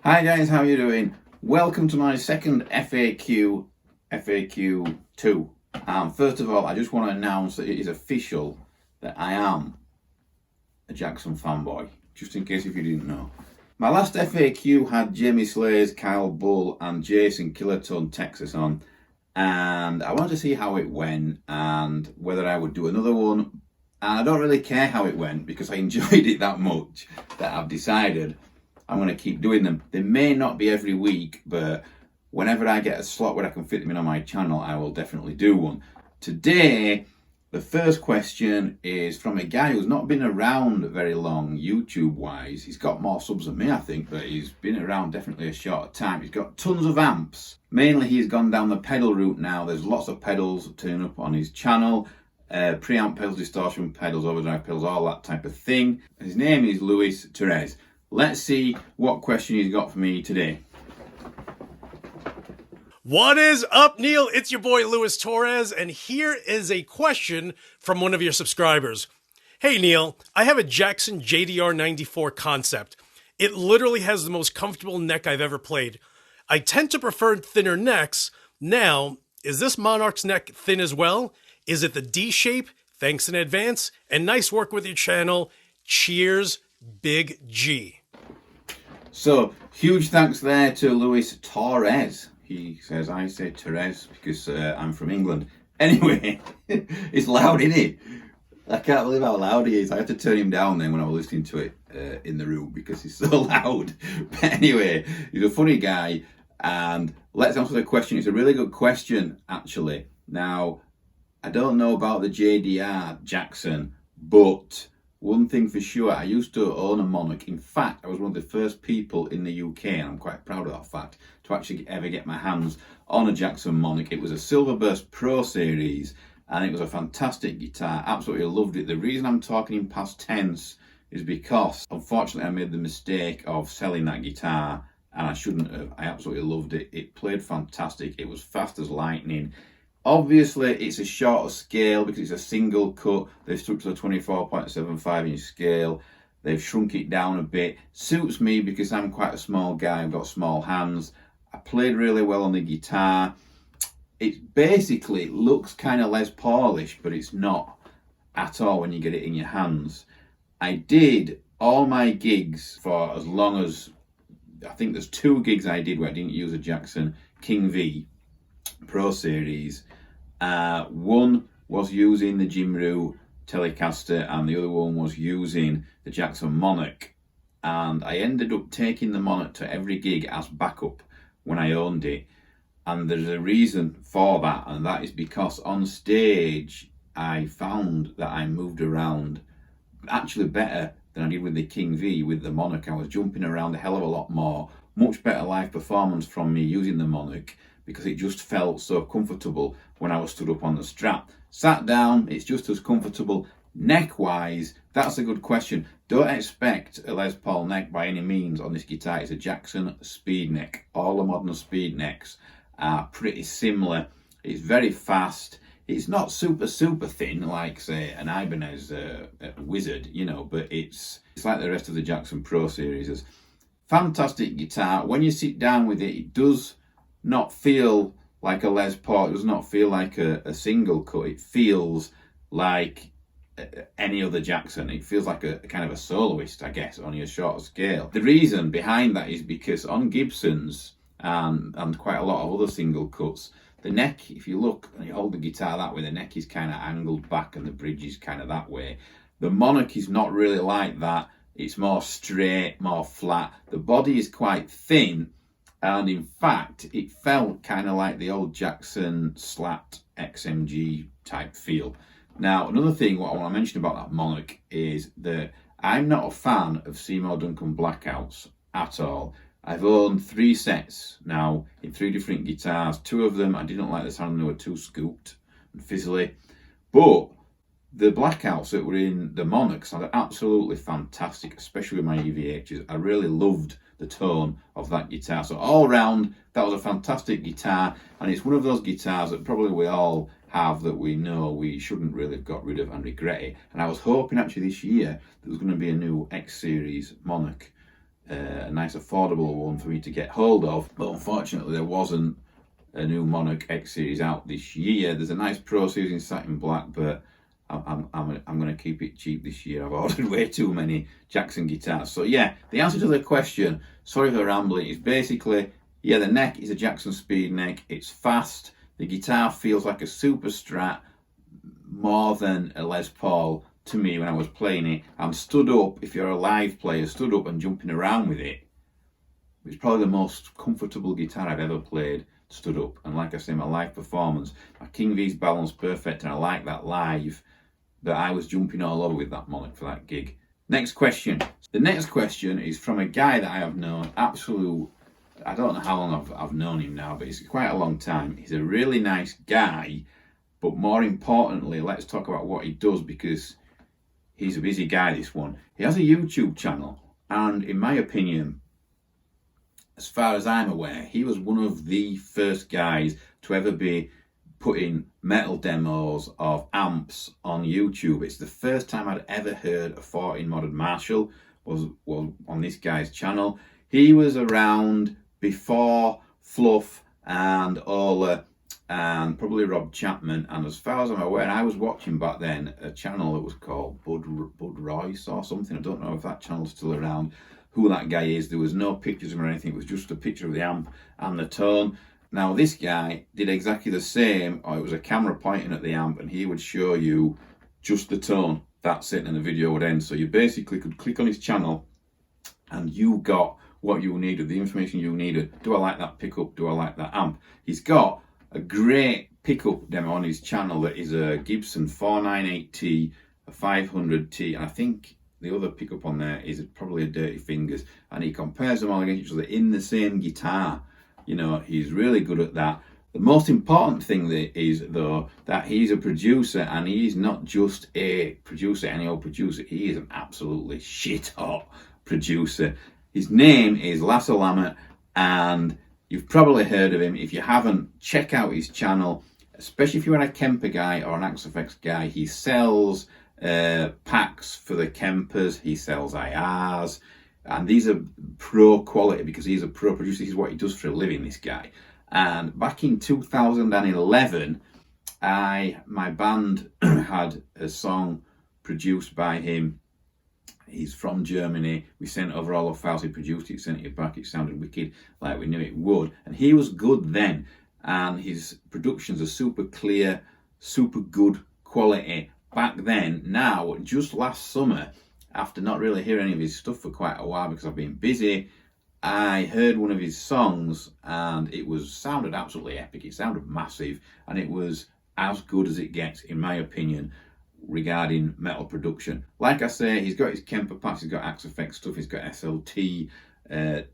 Hi guys, how are you doing? Welcome to my second FAQ 2. First of all, I just want to announce that it is official that I am a Jackson fanboy, just in case if you didn't know. My last FAQ had Jamie Slayers, Kyle Bull and Jason Killerton Texas on, and I wanted to see how it went and whether I would do another one. And I don't really care how it went because I enjoyed it that much that I've decided I'm going to keep doing them. They may not be every week, but whenever I get a slot where I can fit them in on my channel, I will definitely do one. Today, the first question is from a guy who's not been around very long YouTube-wise. He's got more subs than me, I think, but he's been around definitely a shorter time. He's got tons of amps. Mainly, he's gone down the pedal route now. There's lots of pedals turning up on his channel. Preamp pedals, distortion pedals, overdrive pedals, all that type of thing. His name is Torres. Let's see what question he's got for me today. What is up, Neil? It's your boy, Torres, and here is a question from one of your subscribers. Hey, Neil, I have a Jackson JDR 94 concept. It literally has the most comfortable neck I've ever played. I tend to prefer thinner necks. Now, is this Monarch's neck thin as well? Is it the D shape? Thanks in advance, and nice work with your channel. Cheers, Big G. So, huge thanks there to Torres. He says, I say Torres because I'm from England. Anyway, it's loud, isn't it? I can't believe how loud he is. I had to turn him down then when I was listening to it in the room because he's so loud. But anyway, he's a funny guy. And let's answer the question. It's a really good question, actually. Now, I don't know about the JDR Jackson, but one thing for sure, I used to own a Monarch. In fact, I was one of the first people in the UK, and I'm quite proud of that fact, to actually ever get my hands on a Jackson Monarch. It was a Silverburst Pro Series, and it was a fantastic guitar. Absolutely loved it. The reason I'm talking in past tense is because, unfortunately, I made the mistake of selling that guitar, and I shouldn't have. I absolutely loved it. It played fantastic. It was fast as lightning. Obviously, it's a shorter scale because it's a single cut. They've stuck to the 24.75 inch scale. They've shrunk it down a bit. Suits me because I'm quite a small guy. I've got small hands. I played really well on the guitar. It basically looks kind of Les Paulish, but it's not at all when you get it in your hands. I did all my gigs for as long as, I think there's 2 gigs I did where I didn't use a Jackson King V Pro Series. One was using the Jimru Telecaster and the other one was using the Jackson Monarch, and I ended up taking the Monarch to every gig as backup when I owned it. And there's a reason for that, and that is because on stage I found that I moved around actually better than I did with the King V. With the Monarch, I was jumping around a hell of a lot more. Much better live performance from me using the Monarch, because it just felt so comfortable when I was stood up on the strap. Sat down, it's just as comfortable. Neck-wise, that's a good question. Don't expect a Les Paul neck by any means on this guitar. It's a Jackson speed neck. All the modern speed necks are pretty similar. It's very fast. It's not super thin like, say, an Ibanez Wizard, you know, but it's like the rest of the Jackson Pro Series. Fantastic guitar. When you sit down with it, it does not feel like a Les Paul. It does not feel like a single cut. It feels like any other Jackson. It feels like a kind of a soloist, I guess, on a shorter scale. The reason behind that is because on Gibsons and quite a lot of other single cuts, the neck, if you look and you hold the guitar that way, the neck is kind of angled back and the bridge is kind of that way. The Monarch is not really like that. It's more straight, more flat. The body is quite thin. And in fact, it felt kind of like the old Jackson Slat XMG type feel. Now, another thing what I want to mention about that Monarch is that I'm not a fan of Seymour Duncan Blackouts at all. I've owned 3 sets now in 3 different guitars. 2 of them I didn't like the sound, they were too scooped and fizzly. But the Blackouts that were in the Monarchs are absolutely fantastic, especially with my EVHs. I really loved the tone of that guitar. So all round, that was a fantastic guitar, and it's one of those guitars that probably we all have that we know we shouldn't really have got rid of and regret it. And I was hoping actually this year there was going to be a new X Series Monarch a nice affordable one for me to get hold of. But unfortunately, there wasn't a new Monarch X series out this year. There's a nice Pro series in satin black, but I'm going to keep it cheap this year. I've ordered way too many Jackson guitars. So yeah, the answer to the question, sorry for rambling, is basically, yeah, the neck is a Jackson Speed neck. It's fast. The guitar feels like a Super Strat more than a Les Paul to me when I was playing it. I'm stood up, if you're a live player, stood up and jumping around with it. It's probably the most comfortable guitar I've ever played, stood up. And like I say, my live performance, my King V's balance perfect, and I like that live, that I was jumping all over with that Monarch for that gig. Next question. The next question is from a guy that I have known, I don't know how long I've known him now, but it's quite a long time. He's a really nice guy, but more importantly, let's talk about what he does, because he's a busy guy, this one. He has a YouTube channel, and in my opinion, as far as I'm aware, he was one of the first guys to ever be putting metal demos of amps on YouTube. It's the first time I'd ever heard a 14 Modern Marshall was on this guy's channel. He was around before Fluff and Ola and probably Rob Chapman, and as far as I'm aware, I was watching back then a channel that was called Bud Royce or something. I don't know if that channel's still around, who that guy is. There was no pictures of him or anything, it was just a picture of the amp and the tone. Now this guy did exactly the same, or it was a camera pointing at the amp and he would show you just the tone, that's it, and the video would end. So you basically could click on his channel and you got what you needed, the information you needed. Do I like that pickup? Do I like that amp? He's got a great pickup demo on his channel that is a Gibson 498T, a 500T, and I think the other pickup on there is probably a Dirty Fingers, and he compares them all against each other in the same guitar. You know, he's really good at that. The most important thing that is, though, that he's a producer, and he's not just a producer, any old producer. He is an absolutely shit-hot producer. His name is Lasse Lammert, and you've probably heard of him. If you haven't, check out his channel, especially if you're a Kemper guy or an Axefx guy. He sells packs for the Kempers, he sells IRs, and these are pro quality because he's a pro producer. This is what he does for a living, this guy. And back in 2011, my band had a song produced by him. He's from Germany. We sent over all the files, he produced it, sent it back. It sounded wicked, like we knew it would. And he was good then. And his productions are super clear, super good quality back then. Now, just last summer, after not really hearing any of his stuff for quite a while because I've been busy, I heard one of his songs and it sounded absolutely epic. It sounded massive, and it was as good as it gets, in my opinion, regarding metal production. Like I say, he's got his Kemper packs, he's got Axefx stuff, he's got SLT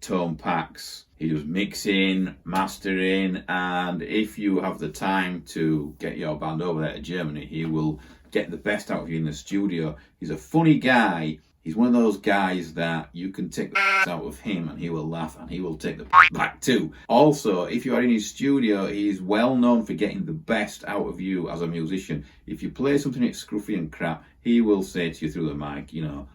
tone packs, he does mixing, mastering, and if you have the time to get your band over there to Germany, he will get the best out of you in the studio. He's a funny guy. He's one of those guys that you can take the out of him and he will laugh, and he will take the back too. Also, if you are in his studio, he is well known for getting the best out of you as a musician. If you play something that's scruffy and crap, he will say to you through the mic, you know,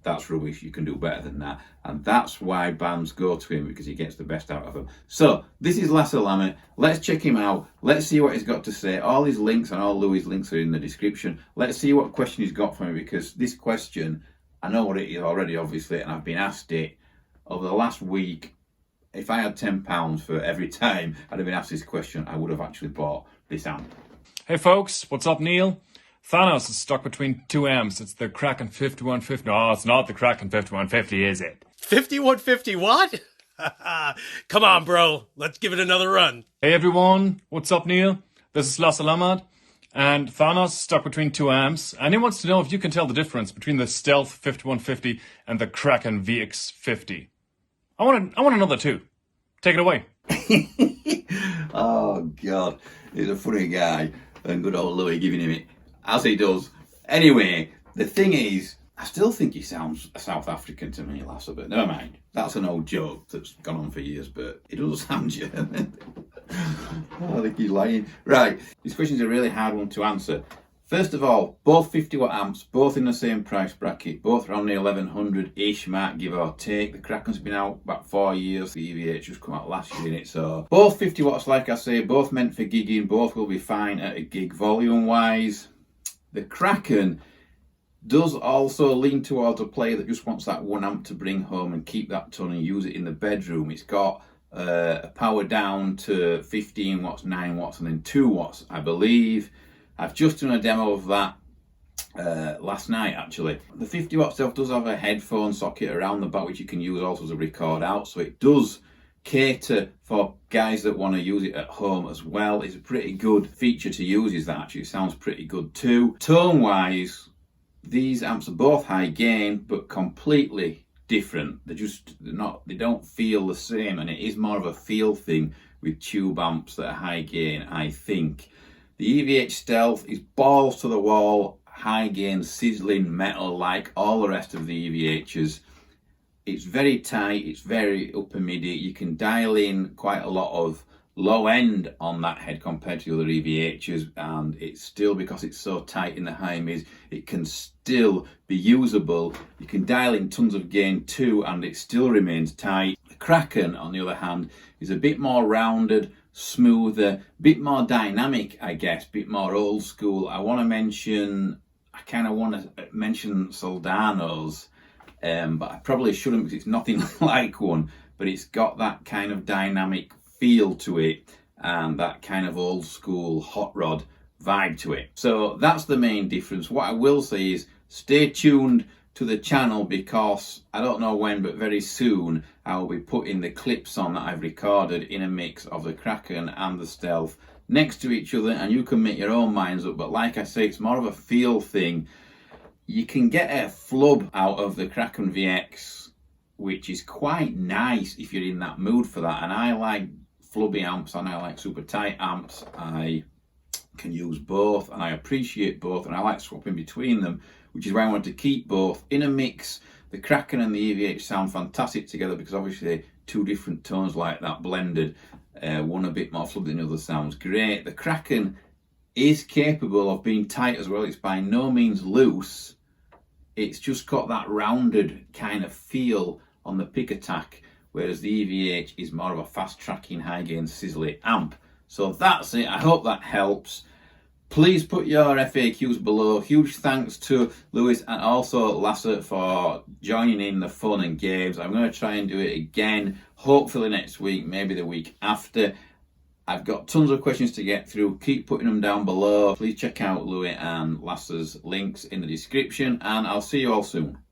that's rubbish, you can do better than that. And that's why bands go to him, because he gets the best out of them. So, this is Lasse Lammert. Let's check him out. Let's see what he's got to say. All his links and all Louis' links are in the description. Let's see what question he's got for me, because this question, I know what it is already, obviously, and I've been asked it over the last week. If I had £10 for every time I'd have been asked this question, I would have actually bought this amp. Hey folks, what's up, Neil? Thanos is stuck between two amps. It's the Kraken 5150. No, it's not the Kraken 5150, is it? 5150 what? Come on, bro. Let's give it another run. Hey everyone, what's up, Neil? This is Lasse Lammert, and Thanos is stuck between two amps, and he wants to know if you can tell the difference between the Stealth 5150 and the Kraken VX50. I want to know that too. Take it away. Oh God, he's a funny guy, and good old Louis giving him it as he does. Anyway, the thing is, I still think he sounds South African to me, Lasse, but never mind. That's an old joke that's gone on for years, but he does sound German. Oh, I think he's lying. Right, this question's a really hard one to answer. First of all, both 50 watt amps, both in the same price bracket, both around the 1100-ish mark, give or take. The Kraken's been out about 4 years, the EVH just come out last year in it, so both 50 watts, like I say, both meant for gigging, both will be fine at a gig volume wise. The Kraken does also lean towards a player that just wants that 1 amp to bring home and keep that tone and use it in the bedroom. It's got a power down to 15 watts, 9 watts and then 2 watts, I believe. I've just done a demo of that last night actually. The 50 watt stuff does have a headphone socket around the back which you can use also to record out, so it does cater for guys that want to use it at home as well. It's a pretty good feature to use, is that actually. It sounds pretty good too. Tone wise, these amps are both high gain but completely different. They don't feel the same, and it is more of a feel thing with tube amps that are high gain, I think. The EVH Stealth is balls to the wall, high gain, sizzling metal like all the rest of the EVHs. It's very tight, it's very upper midi. You can dial in quite a lot of low end on that head compared to the other EVHs, and it's still, because it's so tight in the high mids, it can still be usable. You can dial in tons of gain too, and it still remains tight. The Kraken, on the other hand, is a bit more rounded, smoother, bit more dynamic, I guess, bit more old school. I kind of want to mention Soldano's, but I probably shouldn't because it's nothing like one, but it's got that kind of dynamic feel to it and that kind of old school hot rod vibe to it. So that's the main difference. What I will say is stay tuned to the channel, because I don't know when, but very soon I will be putting the clips on that I've recorded in a mix of the Kraken and the Stealth next to each other, and you can make your own minds up. But like I say, it's more of a feel thing. You can get a flub out of the Kraken VX, which is quite nice if you're in that mood for that, and I like flubby amps and I like super tight amps. I can use both and I appreciate both, and I like swapping between them, which is why I want to keep both in a mix. The Kraken and the EVH sound fantastic together because obviously two different tones like that blended. One a bit more flubby than the other sounds great. The Kraken is capable of being tight as well. It's by no means loose. It's just got that rounded kind of feel on the pick attack, whereas the EVH is more of a fast tracking, high gain, sizzly amp. So that's it. I hope that helps. Please put your FAQs below. Huge thanks to Lewis and also Lasse for joining in the fun and games. I'm going to try and do it again, hopefully next week, maybe the week after. I've got tons of questions to get through. Keep putting them down below. Please check out Louis and Lasse's links in the description, and I'll see you all soon.